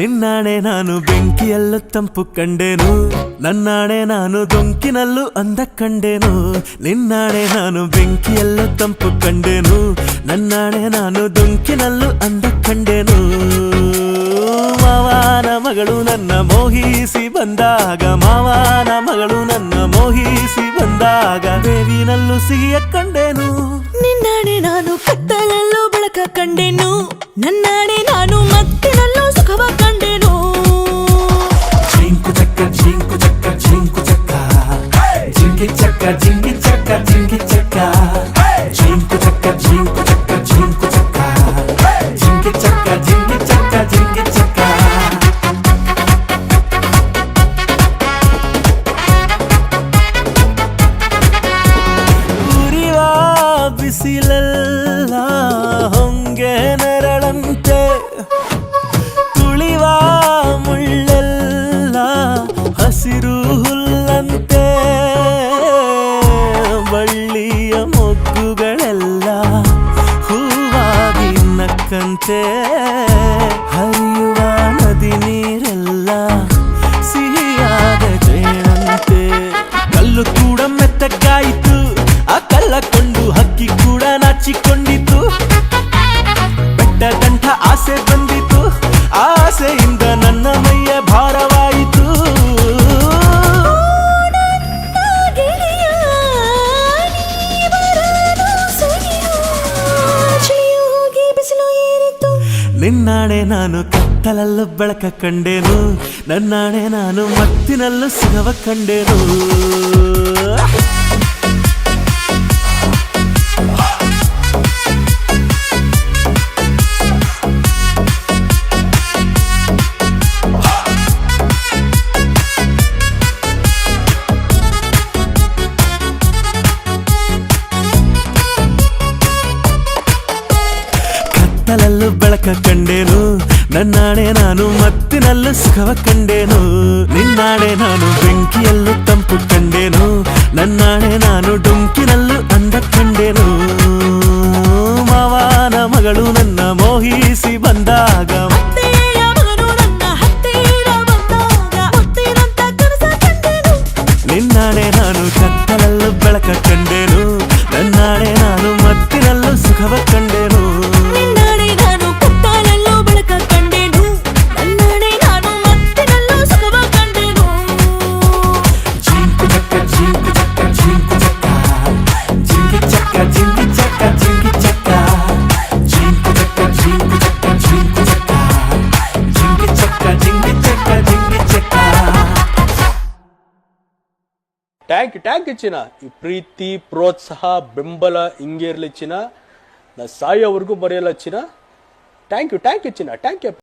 ನಿನ್ನಾಣೆ ನಾನು ಬೆಂಕಿಯಲ್ಲೂ ತಂಪು ಕಂಡೇನು, ನನ್ನಾಣೆ ನಾನು ದೊಂಕಿನಲ್ಲೂ ಅಂದ ಕಂಡೇನು. ನಿನ್ನಾಣೆ ನಾನು ಬೆಂಕಿಯಲ್ಲೂ ತಂಪು ಕಂಡೇನು, ನನ್ನಾಣೆ ನಾನು ದೊಂಕಿನಲ್ಲೂ ಅಂದ ಕಂಡೇನು. ಮಾವನ ಮಗಳು ನನ್ನ ಮೋಹಿಸಿ ಬಂದಾಗ, ಮಾವನ ಮಗಳು ನನ್ನ ಮೋಹಿಸಿ ಬಂದಾಗ ಬೇವಿನಲ್ಲೂ ಸಿಹಿಯ ಕಂಡೇನು. ನಿನ್ನಾಣೆ ನಾನು ಕತ್ತಲಲ್ಲೂ ಬೆಳಕ ಕಂಡೆನು, ನನ್ನಾಣೆ ನಾನು ಮತ್ತಿನಲ್ಲೂ ಸುಖವ ಕಂಡೆನು. ಜಿಂಕು ಚಕ್ಕ ಜಿಂಕು ಚಕ್ಕ ಜಿಂಕು ಚಕ್ಕ, ಜಿಂಗಿ ಚಕ್ಕ ಜಿಂಗಿ ಚಕ್ಕ ಜಿಂಗಿ ಚಕ್ಕ, ಜಿಂಕು ಚಕ್ಕ ಜಿಂಕು ಚಕ್ಕ ಜಿಂಕು ಚಕ್ಕ, ಜಿಂಗಿ ಚಕ್ಕ ಜಿಂಗಿ ಚಕ್ಕ ಜಿಂಗಿ ಚಕ್ಕ. ಉರಿವ ಬಿಸಿಲೆಲ್ಲ ಹೊಂಗೆ ನೆರಳಂತೆ, ತುಳಿವ ಮುಳ್ಳೆಲ್ಲ ಹಸಿರು ಹುಲ್ಲಂತೆ, ಬಳ್ಳಿಯ ಮೊಗ್ಗುಗಳೆಲ್ಲ ಹೂವಾಗಿ ನಕ್ಕಂತೆ, ಹರಿಯುವ ನದಿ ನೀರೆಲ್ಲ ಸಿಹಿಯಾದ ಜೇನಂತೆ. ಕಲ್ಲು ಕೂಡ ಮೆತ್ತಗಾಯಿತು, ಆ ಕಲ್ಲ ಕೊಂಡು ಹಕ್ಕಿ ಕೂಡ ನಾಚಿಕೊಂಡಿತು. ಬೆಟ್ಟ ಗಂಟ ಆಸೆ ಬಂದಿತು, ಆಸೆಯಿಂದ ನನ್ನ ಮೈಯ ಭಾರವಾಯಿತು. ನಿನ್ನಾಣೆ ನಾನು ಕತ್ತಲಲ್ಲೂ ಬೆಳಕ ಕಂಡೇನು, ನನ್ನಾಣೆ ನಾನು ಮತ್ತಿನಲ್ಲೂ ಸುಖವ ಕಂಡೇನು. ಕತ್ತಲಲ್ಲೂ ಬೆಳಕ ಕಂಡೇನು, ನನ್ನಾಣೆ ನಾನು ಮತ್ತಿನಲ್ಲೂ ಸುಖವ ಕಂಡೇನು. ನಿನ್ನಾಣೆ ನಾನು ಬೆಂಕಿಯಲ್ಲೂ ತಂಪು ಕಂಡೇನು, ನನ್ನಾಣೆ ನಾನು ಡೊಂಕಿನಲ್ಲೂ ಅಂದ ಕಂಡೇನು. ಮಾವನ ಮಗಳು ನನ್ನ ಮೋಹಿಸಿ ಬಂದಾಗ, ನಿನ್ನಾಣೆ ನಾನು ಕತ್ತಲಲ್ಲೂ ಬೆಳಕ ಕಂಡೇನು, ನನ್ನಾಣೆ ನಾನು ಮತ್ತಿನಲ್ಲೂ ಸುಖವ ಕಂಡೇನು. ಟ್ಯಾಂಕ್ ಚಿನ್ನ. ಈ ಪ್ರೀತಿ ಪ್ರೋತ್ಸಾಹ ಬೆಂಬಲ ಹಿಂಗೆ ಇರಲಿ ಚಿನ್ನ, ನಾ ಸಾಯೋವರೆಗೂ ಬರೆಯಲ್ಲ ಚಿನ್ನ. ಥ್ಯಾಂಕ್ ಯು ಚಿನ್ನ, ಥ್ಯಾಂಕ್ ಯು.